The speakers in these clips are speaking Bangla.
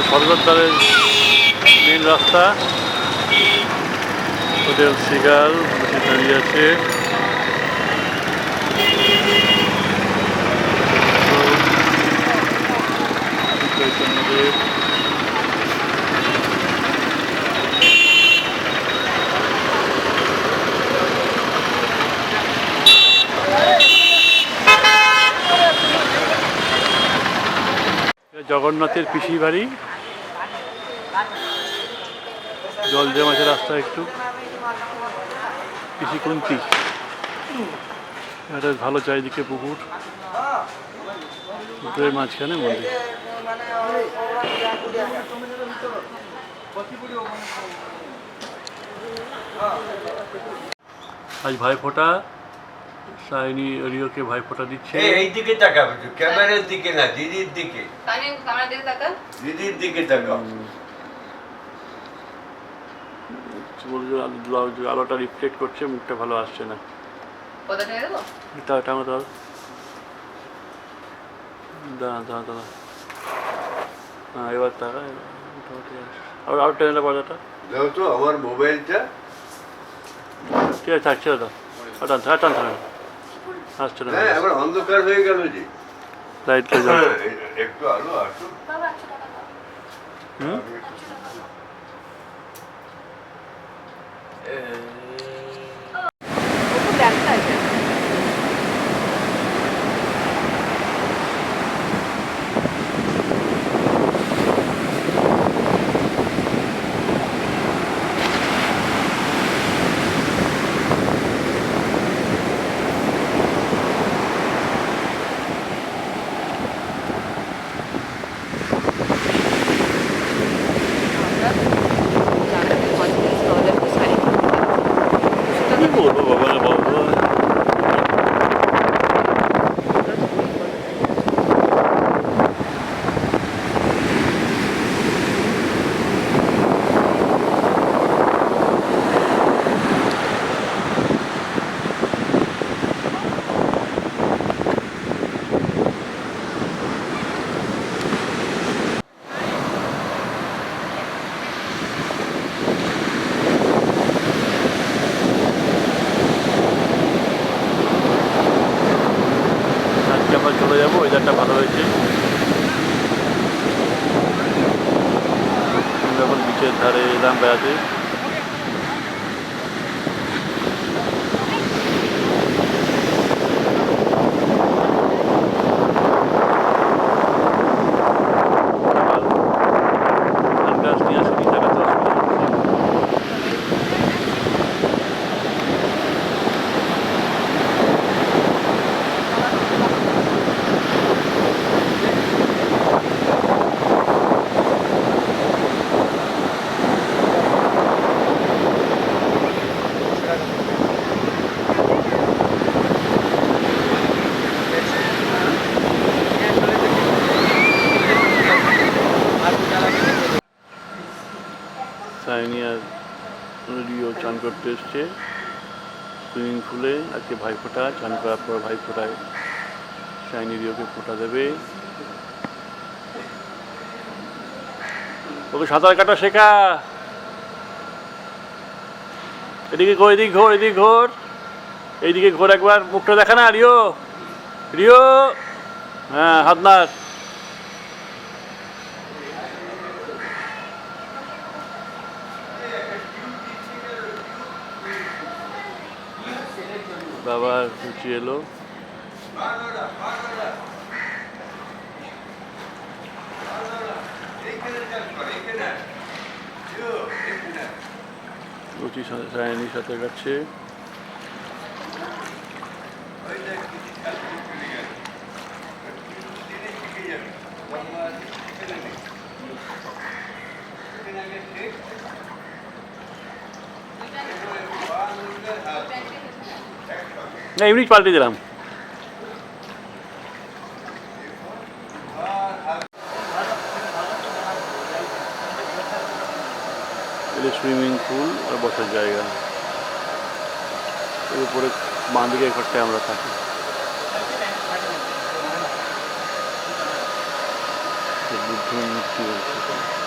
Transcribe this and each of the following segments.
সদরদ্বারের মেন রাস্তা। হোটেল সিগাল দাঁড়িয়ে আছে। চৈতন্যদেব, জগন্নাথের পিসি বাড়ি। জল জমাছে রাস্তা একটু, পিসি কুন্তি। এটা ভালো, চারিদিকে পুকুর, পুকুরের মাঝখানে মন্দির। আজ ভাইফোঁটা, সায়নী রিওকে ভাইফোঁটা দিচ্ছে। এই দিকে তাকাবে, ক্যামেরার দিকে না, দিদির দিকে। দিদির দিকে তাকাও। আলোটা রিফ্লেক্ট করছে, মুখটা ভালো আসছে না। হ্যাঁ, এবার টাকা আরো টেনে বাজাটা দাও তো আমার মোবাইলটা। ঠিক আছে, থাকছে দাও। টান আসছে না। হ্যাঁ, এবার অন্ধকার হয়ে গেল যে। লাইট একটু আলো আসো। বলবো বাবা, বলবো আমরা চলে যাবো। ওয়েদারটা ভালো হয়েছে, যখন বিচের ধারে এলাম বেড়াতে। সায়নী আর রিও চান করতে এসছে সুইমিং পুলে। আজকে ভাইফোঁটা, চান করার পর ভাইফোঁটায় সায়নী রিওকে ফোঁটা দেবে। ওকে সাঁতার কাটা শেখা। এদিকে ঘোর, এদিকে ঘোর, এদিকে ঘোর, এইদিকে ঘোর একবার। মুখটা দেখা না রিও, রিও। হ্যাঁ, হাত নাড়। বাবা রুচি এলো। রুচি সায়নীর সাথে কাটছে। না, এমনি পাল্টে দিলাম। এটা সুইমিং পুল আর বসার জায়গা। এর উপরে বাঁ দিকে ঘরটায় আমরা থাকি। বুদ্ধ মূর্তি রয়েছে।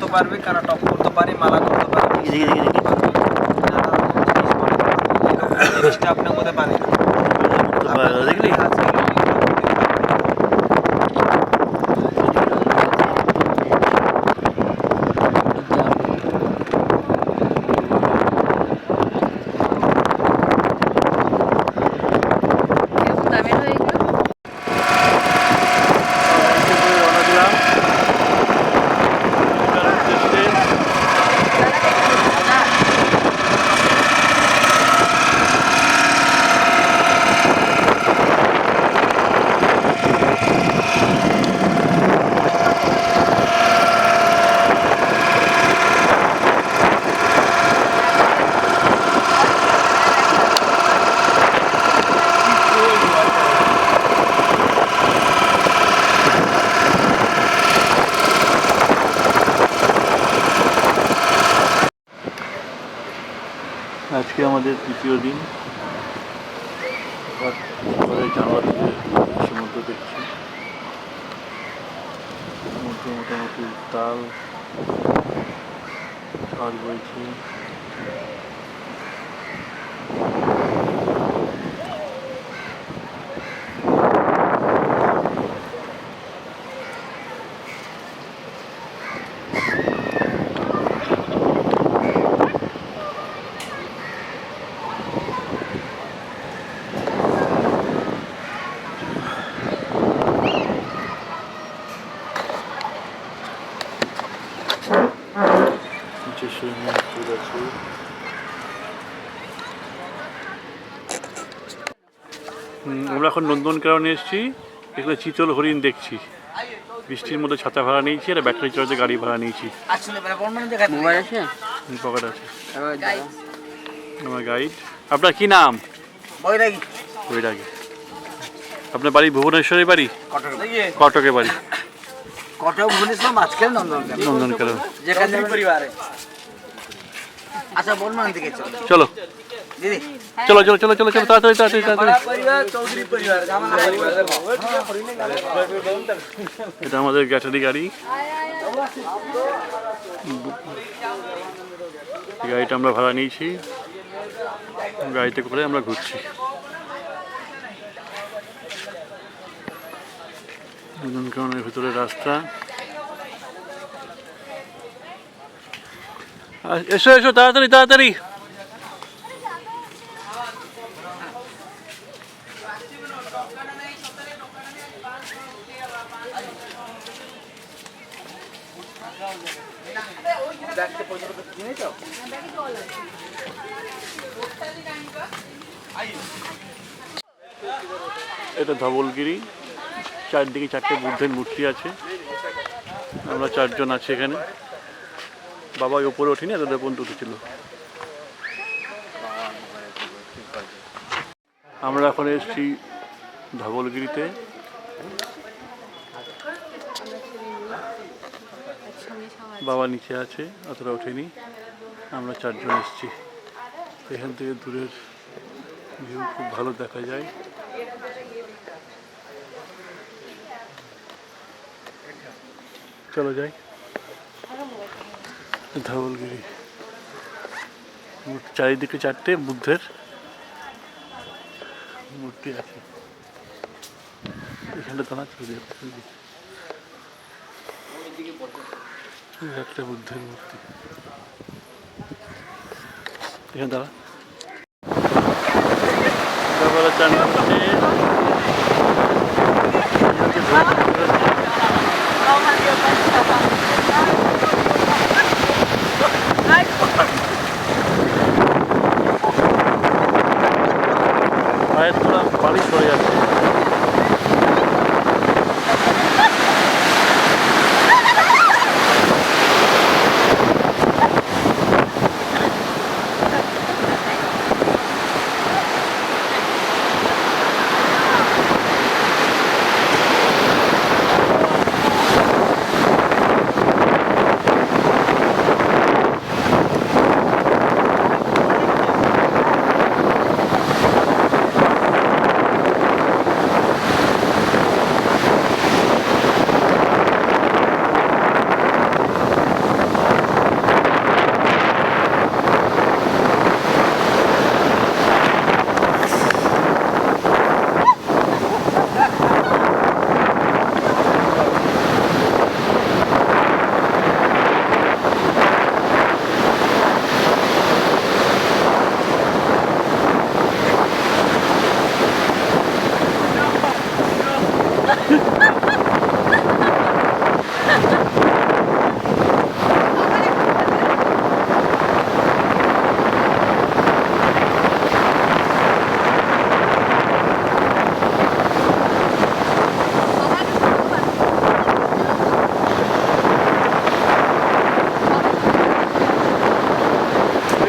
করতে পারবে, কারা টপ করতে পারে, মালা করতে পারবে। জিনিসটা আপনার মধ্যে পাবে না। দেখলি আজকে আমাদের তৃতীয় দিন। ঘরে জানলা থেকে সমুদ্র দেখছি। সমুদ্র মোটামুটি তাল ঝড় বইছে। নিচে সুইমিং পুল আছে। আমরা এখন নন্দনকাননে এসেছি। এখানে চিতল হরিণ দেখছি। বৃষ্টির মধ্যে ছাতা ভাড়া নিয়েছি আর ব্যাটারি চার্জে গাড়ি ভাড়া নিয়েছি। পকেট আছে আমার গাইড। আপনার কি নাম? বৈরাগী। আপনার বাড়ি ভুবনেশ্বরের বাড়ি? কটকে বাড়ি। কটক ভুবনেশ্বর মাঝখানে নন্দনকানন। যেখানে পরিবারে। আচ্ছা বলুন দিকে চলো। চলো দিদি চলো চলো চলো চলো চলো তাড়াতাড়ি তাড়াতাড়ি তাড়াতাড়ি। পরিবার চৌধুরী পরিবার জামানা পরিবার। এটা আমাদের ব্যাটারি গাড়ি। এই গাড়িটা আমরা ভাড়া নিয়েছি। গাড়িতে করে আমরা ঘুরছি। নন্দনকাননের ভিতরে রাস্তা। এসো এসো তাড়াতাড়ি তাড়াতাড়ি। এটা ধবলগিরি। চারদিকে চারটে বুদ্ধের মূর্তি আছে। আমরা চারজন আছি এখানে। বাবা উপরে ওঠেনি, এতটা পর্যন্ত উঠেছিল। আমরা এখন এসেছি ধবলগিরিতে। বাবা নিচে আছে, অতটা ওঠেনি। আমরা চারজন এসেছি। এখান থেকে দূরের ভিউ খুব ভালো দেখা যায়। চলো যাই। ধবলগিরি চারিদিকে চারটে বুদ্ধের মূর্তি আছে। এখানে দাঁড়া চলে একটা বুদ্ধের মূর্তি। এখানে দাঁড়া। চান করছে। পায়ের তোলা পানি পড়ে যাচ্ছে।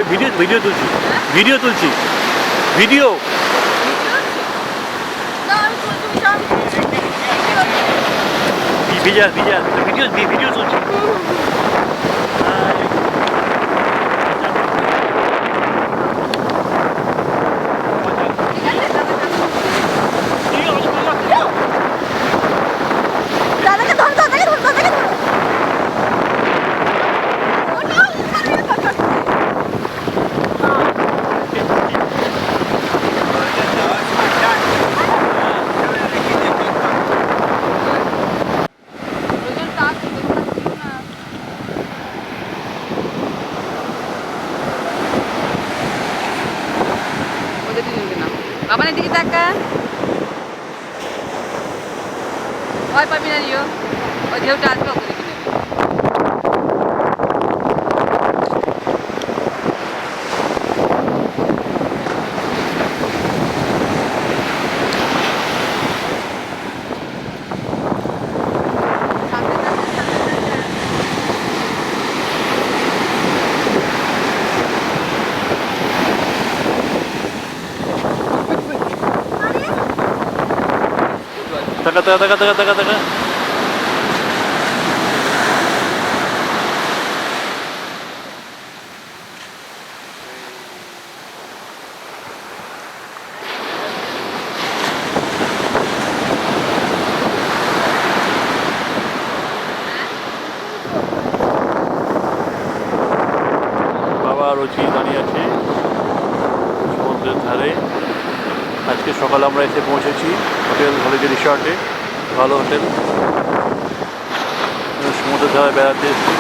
ভিডিও ভিডিও তুলছি ভিডিও তুলছি ভিডিও ভিজা ভিজা ভিডিও ভিডিও তুলছি দাদাকে ধর দাদাকে ধর দাদাকে ধর বাবার দিকে তাকা ভয় পাবি না রিও ওই ঢেউটা আসবে ওকে দেখে নেবে টাকা টাকা টাকা টাকা টাকা টাকা বাবা রচি দাঁড়িয়ে আছে সমুদ্রের ধারে আজকে সকালে আমরা এসে পৌঁছেছি হোটেল হলিডে রিসর্টে ভালো হোটেল সমুদ্রের ধারে বেড়াতে এসেছি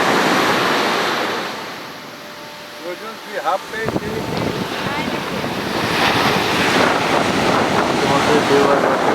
সমুদ্রের ঢেউ আর আছে।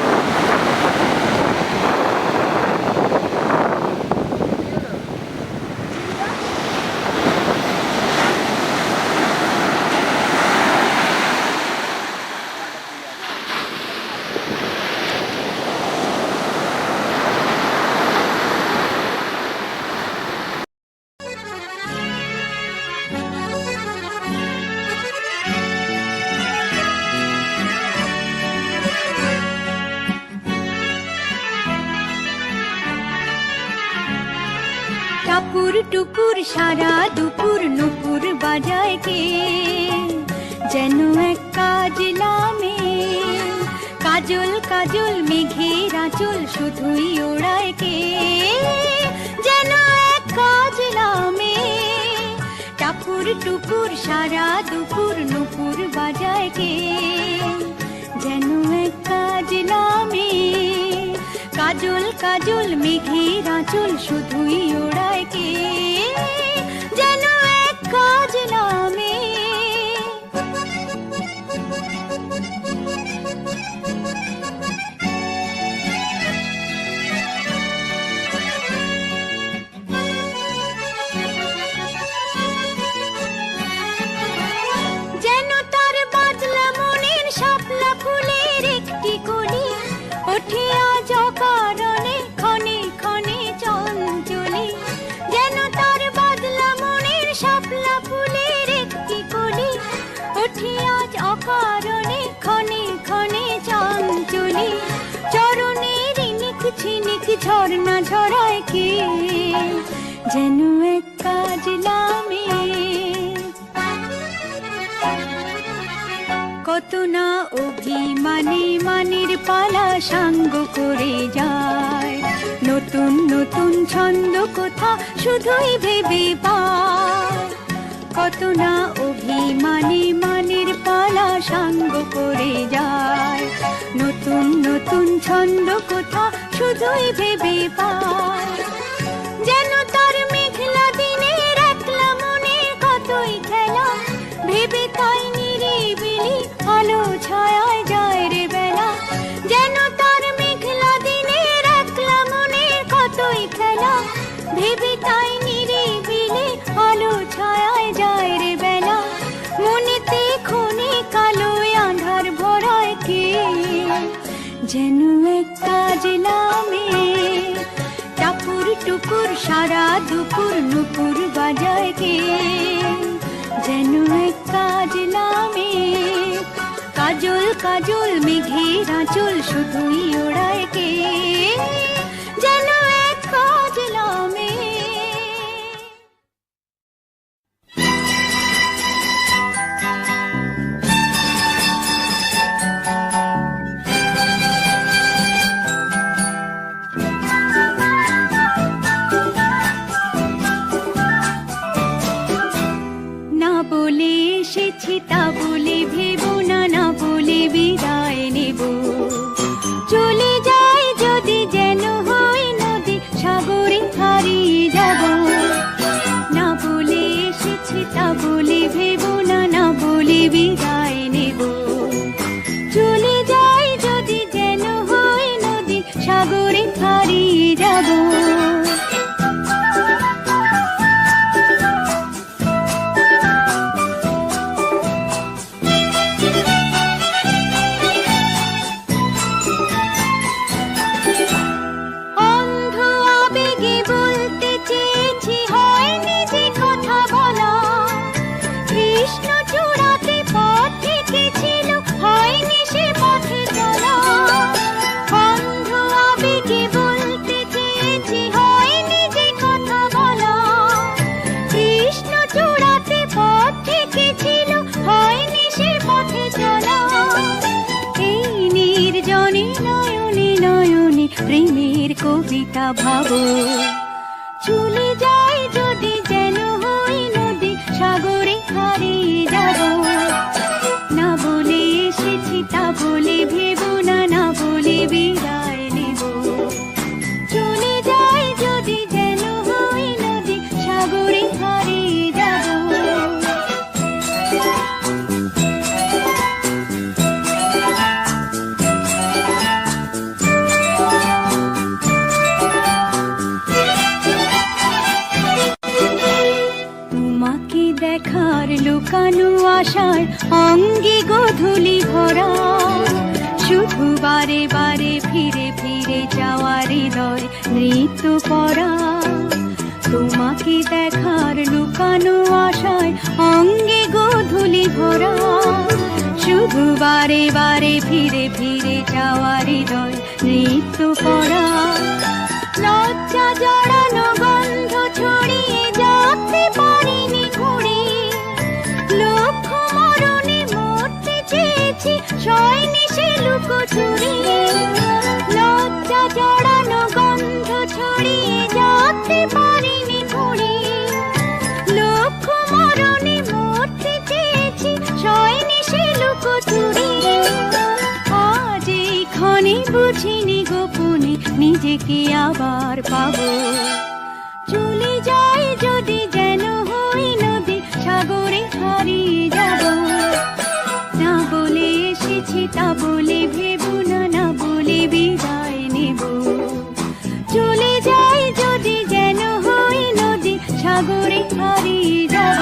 টাপুর টুপুর সারা দুপুর নুপুর বাজায় কে যেন এক কাজলামে কাজল কাজল মেঘের আঁচল শুধুই ওড়ায় কে যেন এক কাজলামে টাপুর টুপুর সারা দুপুর নুপুর বাজায় কে যেন এক কাজলামে কাজল কাজল মেঘের আঁচল শুধুই ওড়ায় কে যেন এক কাজলামে যেন তার বাদলা মনের শাপলা ফুলের একটি কলি ওঠে আজ অকারণে ক্ষণে ক্ষণে চঞ্চলে যেন তার বাদলা মনের শাপলা ফুলের একটি কলি ওঠে আজ অকারণে ক্ষণে ক্ষণে চঞ্চলে চরণের নিক ছিনিক ঝর্ণা ঝরায় কে যেন এক কাজলামে কত না অভিমানে মানের পালা সাঙ্গ করে যায় নতুন নতুন ছন্দ কোথা শুধুই ভেবে পায় কত না অভিমানে মানের পালা সাঙ্গ করে যায় নতুন নতুন ছন্দ কোথা শুধুই ভেবে পায় যেন তার মেঘলা দিনের একলা মনে কতই খেলা ভেবে তাই নিরিবিলি আলো ছায়ায় যায় রে বেলা যেন তার মেঘলা দিনের একলা মনে কতই খেলা ভেবে তাই নিরিবিলি আলো ছায়ায় যায় রে বেলা মনেতে ক্ষণে কালো আঁধার ভরায় কে যেন এক কাজলামে টাপুর টুপুর সারা দুপুর নুপুর বাজায় কে যেন এক কাজলামে কাজল কাজল মেঘের আঁচল শুধুই ওড়ায় কে যেন এক কাজলামে। না বলে এসেছি তা বলে ভেবো না, না বলে বিদায় নেব। চলে যাই যদি যেন হয় নদী সাগরে হারিয়ে যাব। না বলে এসেছি তা বলে ভেবো না, না বলে বিদায় নেব। চলে যাই যদি যেন হয় নদী সাগরে হারিয়ে যাব। প্রেমের কবিতা ভাবো চলে যাই যদি যেন হই নদী সাগরে হারিয়ে যাব। না বলে এসেছি তা বলে ভেবো না, না বলে বিদায় নেব। চলে যাই যদি যেন হই নদী সাগরে হারিয়ে যাব। দেখার লুকানো আশার অঙ্গে গোধূলি ভরা শুধু বারে বারে ফিরে ফিরে যাওয়ার হৃদয় নৃত্য করা। তোমাকে দেখার লুকানো আশায় অঙ্গে গোধূলি ভরা শুধু বারে বারে ফিরে ফিরে যাওয়ার হৃদয় নৃত্য করা। লজ্জা জড়ানো গন্ধ ছড়িয়ে যাতে পারিনি ঘুরে লক্ষ্য মরণে মরতে চেয়েছি শয়নি সে লুকোচুরি। লজ্জা জড়ানো গন্ধ ছড়িয়ে যাতে পারিনি ঘুরে লক্ষ্য মরণে মরতে চেয়েছি শয়নি সে লুকোচুরি। আজ এই ক্ষণে বুঝিনি গোপনে নিজেকে আবার পাবো। চলে যাই যদি যেন হই নদী সাগরে হারিয়ে যাব। না বলে এসেছি তা বলে ভেবো না, না বলে বিদায় নেব। চলে যাই যদি যেন হই নদী সাগরে হারিয়ে যাব।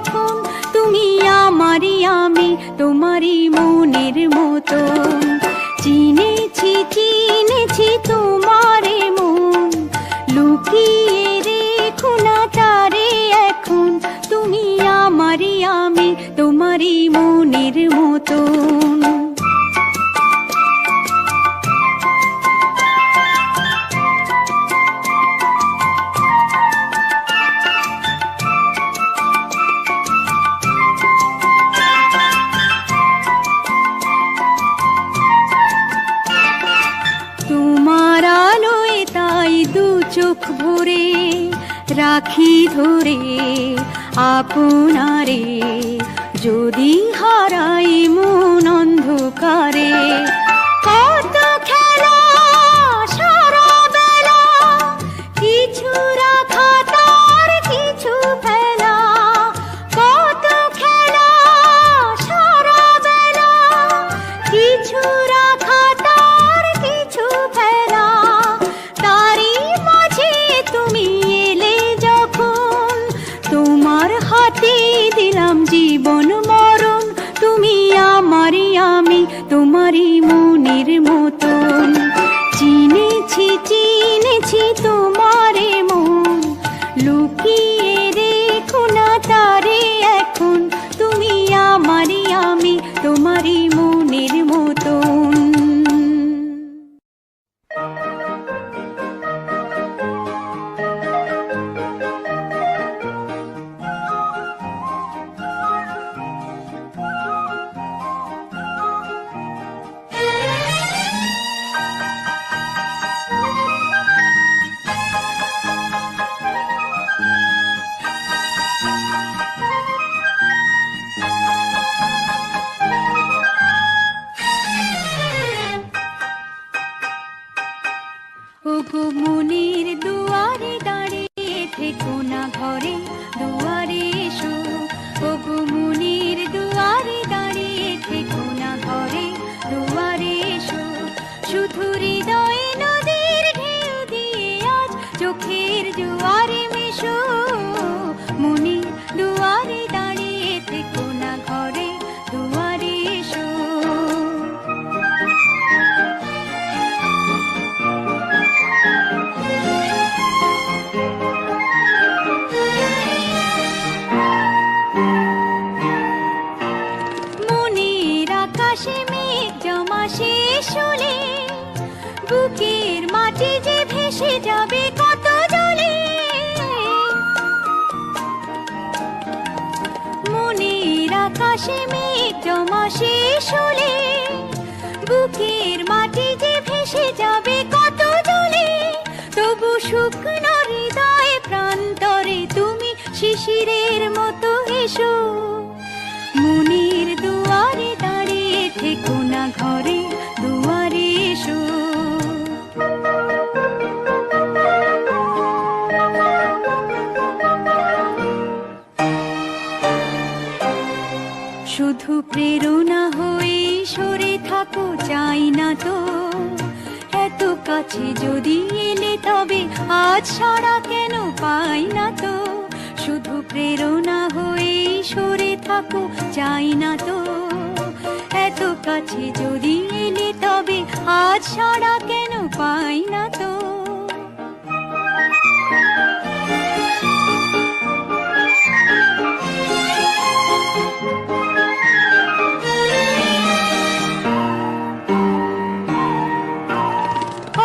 যখন তুমি আমারই আমি তোমারই মনের মতন চিনেছি চিনেছি তোমারে মন লুকিয়ে রেখো না তারে এখন তুমি আমারই আমি তোমারই মনের মতন তোমার আলোয় তাই দু চোখ ভরে রাখি ধরে আপনারে যদি হারাই মন অন্ধকারে কত খেলা সারা বেলা কিছু রাখা তার কিছু ফেলা কত খেলা সারা বেলা কিছু রাখা তার কিছু ফেলা তারই মাঝে তুমি এলে যখন তোমার হাতে দিলাম জীবন মরণ তুমি আমারই আমি তোমারই মনের মতন চিনেছি চিনেছি তোমারে মন লুকিয়ে রেখো না তারে এখন তুমি আমারই আমি তোমারই মনের মতন ওগো মনের দুয়ারে দাঁড়িয়ে থেকো না ঘরে দুয়ারে এসো ওগো মনের দুয়ারে দাঁড়িয়ে থেকো না ঘরে দুয়ারে এসো শুধু হৃদয়ে নদীর ঢেউ দিয়ে আজ চোখের জোয়ারে মেশো মনের দুয়ারে দাঁড়িয়ে থেকো না ঘরে দুয়ারে এসো মনের আকাশে মেঘ জমা শেষ হলে বুকের মাটি যে ভেসে যাবে কত জলে মনের আকাশে মেঘ জমা শেষ হলে বুকের মাটি যে ভেসে যাবে কত জলে তবু শুকনো হৃদয় প্রান্তরে তুমি শিশিরের মতো এসো মনের দুয়ারে দাঁড়িয়ে থেকো না ঘরে দুয়ারে এসো শুধু প্রেরণা হয়ে সরে থাকো চাই না তো এত কাছে যদি এলে তবে আজ সারা কেন পাই না তো শুধু প্রেরণা হয়ে সরে থাকো চাই না তো এত কাছে যদি এলে তবে আজ সারা কেন পাই না তো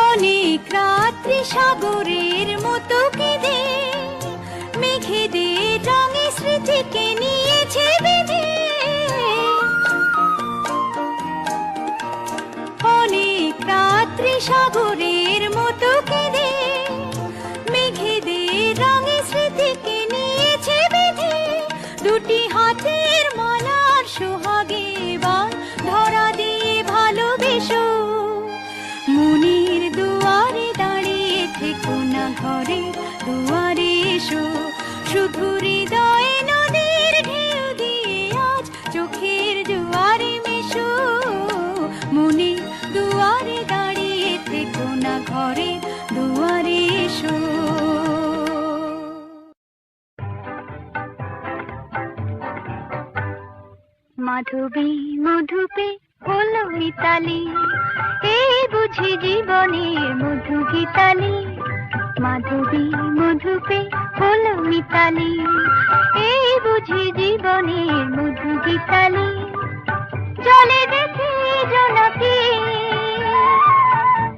অনেক রাত্রি সাগরের মতো কেঁদে মেঘেদের রঙে স্মৃতিকে নিয়েছে বেঁধে অনেক রাত্রি সাগরের মতো কেঁদে মেঘেদের রঙে স্মৃতিকে নিয়েছে বেঁধে দুটি হাতের মালার সোহাগে এবার ধরা দিয়ে ভালোবেসো মনের দুয়ারে দাঁড়িয়ে থেকো না ঘরে দুয়ারে এসো শুধু হৃদয়ে নদীর ঢেউ দিয়ে আজ চোখের জোয়ারে মেশো মনের দুয়ারে দাঁড়িয়ে থেকো না ঘরে দুয়ারে এসো মাধবী মধুপে হলো মিতালি, এই বুঝি জীবনের মধু গীতালি। মাধবী মধুপে হলো মিতালি, এই বুঝি জীবনের মধু গীতালি। জলে দেখি জোনাকি,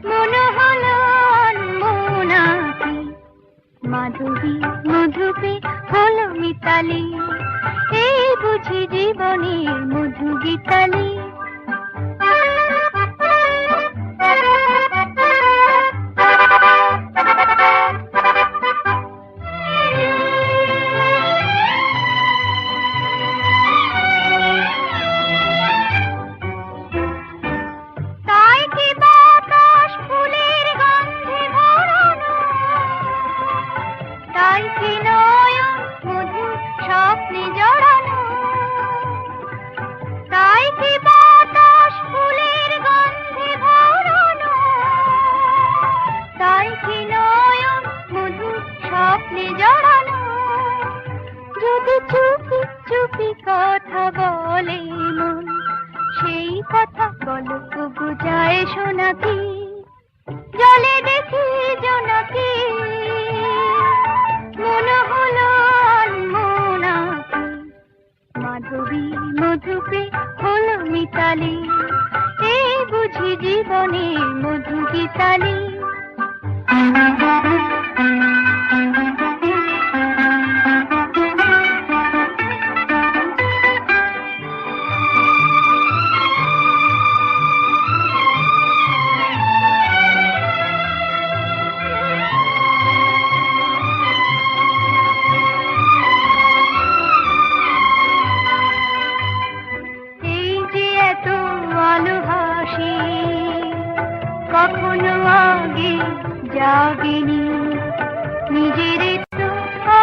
মনে হলো অনমনাকি। মাধবী মধুপে হলো মিতালি, এই বুঝি জীবনের মধু গীতালি। তাই কি বাতাস ফুলের গন্ধে ভরানো, তাই কি নয়ন মধু স্বপ্নে জড়ানো। তাই কি বাতাস ফুলের গন্ধে ভরানো, তাই কি নয়ন মধু স্বপ্নে জড়ানো। যদি চুপি চুপি কথা বলে মন, সেই কথা বলো তবু যায় শোনাকি। জলে দেখি জোনাকি, মনে হলো অনমনাকি। মাধবী মধুপে হলো মিতালি, এই বুঝি জীবনের মধু গীতালি। এই যে এত আলো হাসি, কখনো আগে জাগেনি, নিজের তো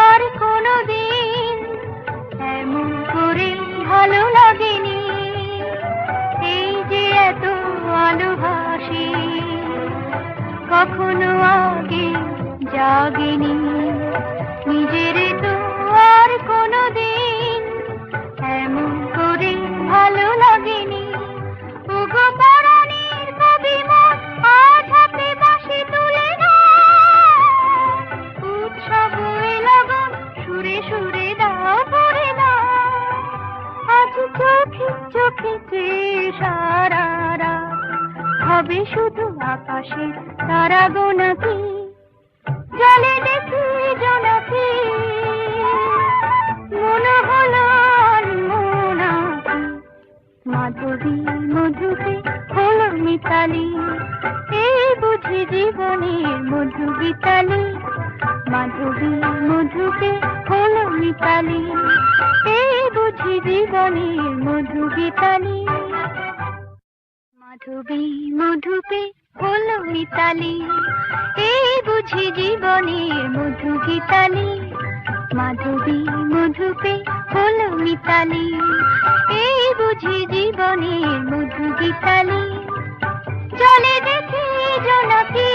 আর কোনোদিন এমন করে ভালো লাগেনি। এই যে এত আলো হাসি, কখনো আগে জাগেনি, নিজের তো আর কোনোদিন এমন করে ভালো লাগেনি। ওগো পরাণের কবি মন, আজ হাতে বাঁশি তুলে দাও, উৎসব লগন সুরে সুরে দাও করে দাও। আজ চোখে চোখে চেয়ে সারা রাত হবে শুধু আকাশে তারা গোনাকি। জলে দেখি জোনাকি, মনে হলো অনমনাকি। মাধবী মধুপে হলো মিতালি, এই বুঝি জীবনের মধু গীতালি। মাধবী মধুপে হলো মিতালি, এই বুঝি জীবনের মধু গীতালি। মাধবী মধুপে হলো মিতালি, এই বুঝি জীবনের মধু গীতালি। মাধবী মধুপে হলো মিতালি, এই বুঝি জীবনের মধু গীতালি। জলে দেখি জোনাকি,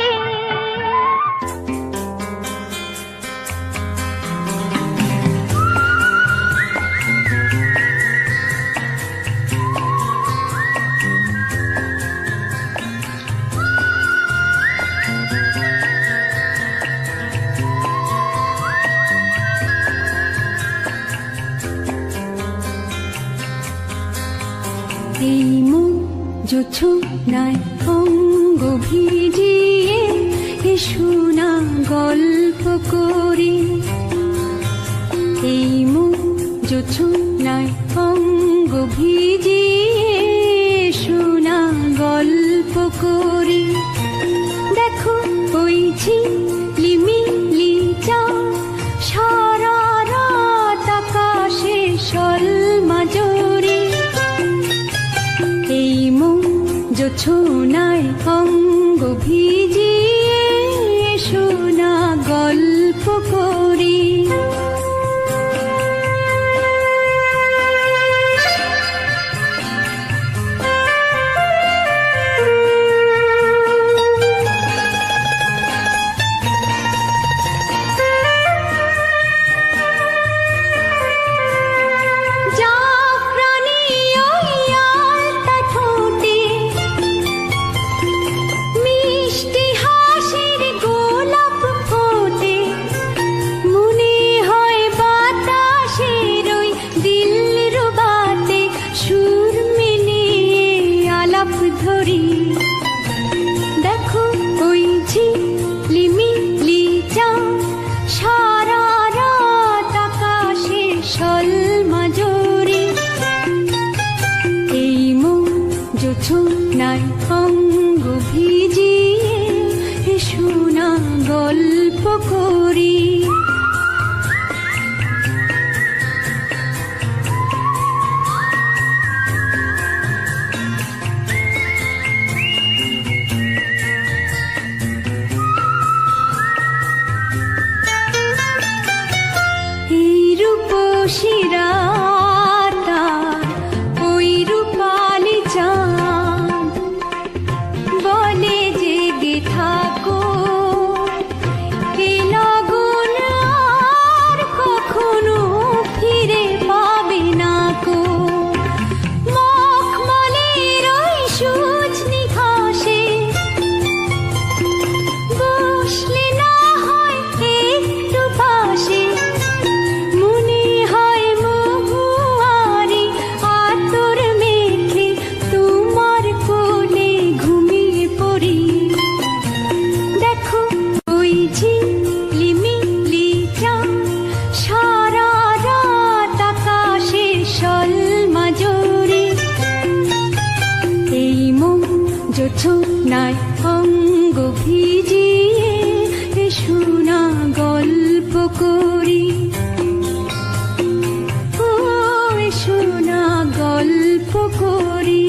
এই মন জোছনায় অঙ্গ ভিজিয়ে এসো না গল্প করি। এই মন জোছনায় অঙ্গ ভিজিয়ে এসো না গল্প করি। দেখো ওই ঝিলিমিলি চাঁদ সারা রাত আকাশে সলমাজরি। এই মন জোছনায় অঙ্গ ভিজিয়ে এসো না গল্প করি। যা প্রাণী করি। দেখো ওই ঝিলিমিলি চাঁদ সারা রাত আকাশে সলমাজরি। এই মন জোছনায় অঙ্গ ভিজিয়ে এসো না গল্প করি। এই রূপসী রাত আর ওই রূপালি চাঁদ বলে জেগে থাকো, এ লগন আর কখনো ফিরে পাবে না কো। মখমলের ওই সূঝনি ঘাসে বসলে না হয় একটু পাশে, মনে হয় মহুয়ারি আতর মেখে তোমার কোলে ঘুমিয়ে পড়ি। দেখো ওই ঝিলিমিলি চাঁদ সারা রাত আকাশে সলমাজরি। এই মন জোছনায় অঙ্গ ভিজিয়ে এসো না গল্প করি। ও এসো না গল্প করি।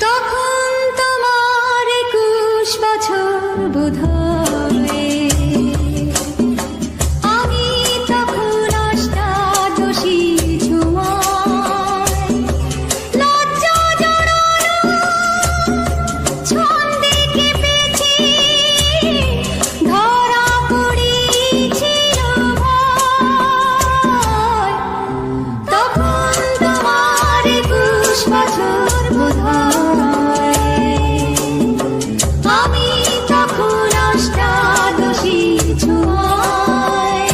তখন তোমার 21 বছর বোধহয়, আমি তখন অষ্টাদশী ছোঁয়ায়। লজ্জা জড়ানো ছন্দে কেঁপেছি, ধরা পড়েছিল ভয়। তখন তোমার 21 বছর বোধহয়, আমি তখন অষ্টাদশী ছোঁয়ায়।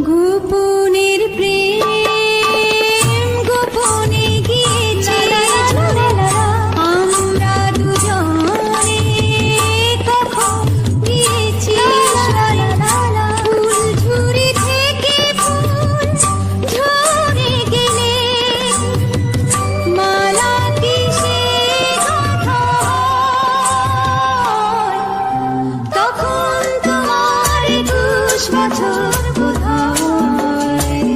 গোপনের প্রেম গোপনে গিয়েছে আমরা দুজনে, কখন গিয়েছি ফুল ঝুরি থেকে ফুল ঝরে গেলে মালা কিসে গাঁথা হয়। তখন তোমার 21 বছর বোধহয়,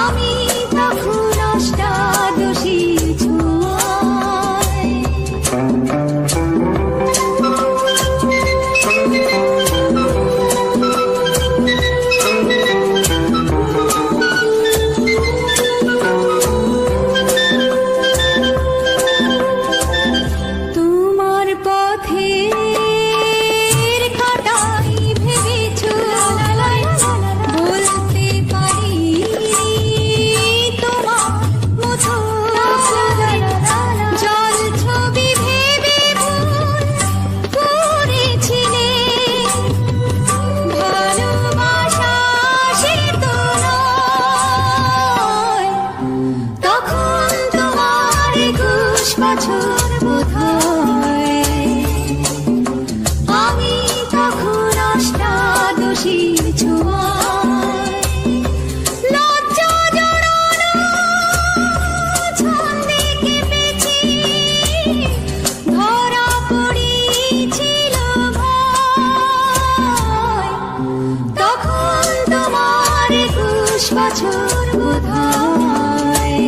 আমি তখন অষ্টাদশী ছোঁয়ায়। তোমার পথের কাঁটাই ভেবেছো বলতে পারি তোমার মতো জল ছবি ভেবে ভুল করেছিলে। ভালোবাসা সে তো নয়। তখন তোমার 21 বছর বোধহয়, আমি তখন অষ্টাদশী ছোঁয়ায়। লজ্জা জড়ানো ছন্দে কেঁপেছি, ধরা পড়েছিল ভয়। তখন তোমার 21 বছর বোধহয়,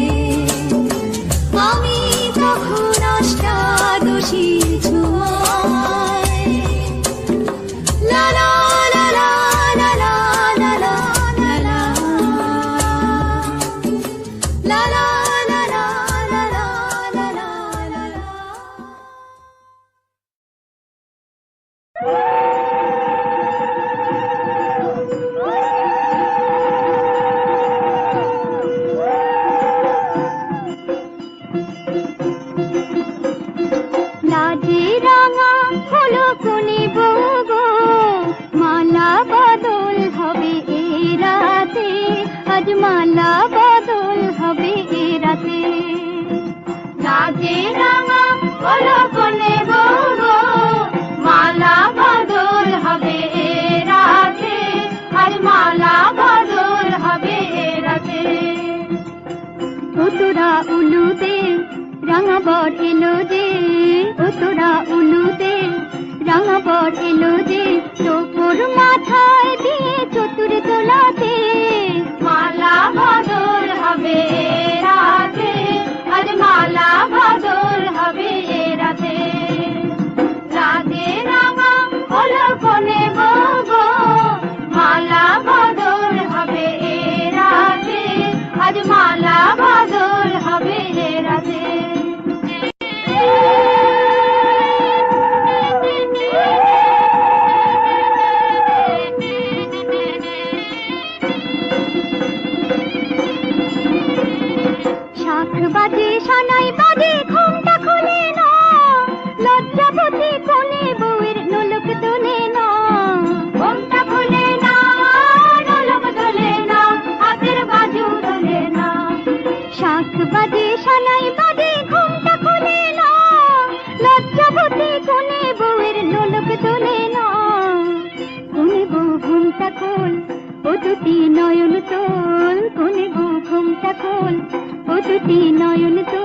আমি তখন অষ্টাদশী ছোঁয়ায়। লা লা লা লা লা লা লা লা লা লা। রাঙা বট এলো যে ও তোরা উলুতে রাঙা বট এলো যে তোর মাথায় দিয়ে চতুর তোলাতে মালা বদল হবে রাতে আজ মালা বদল হবে রাতে রাতে রাঙা হলো কোনে গো মালা বদল হবে রাতে আজ মালা বদল হবে রাতে শাখ বাজে সানাই বাজে ঘুমটা খুলে না লজ্জাবতী কোনে বউয়ের নোলক তোলে না ঘুমটা খুলে না নোলক তোলে না হাতের বাজু তোলে না শাখ বাজে সানাই বাজে ঘুমটা খুলে না লজ্জাবতী কোনে বউয়ের নোলক তোলে না কোনে বউ ঘুমটা খোল ও দুটি নয়ন তোল কোনে বউ ঘুমটা খোল ও দুটি নয়ন তোল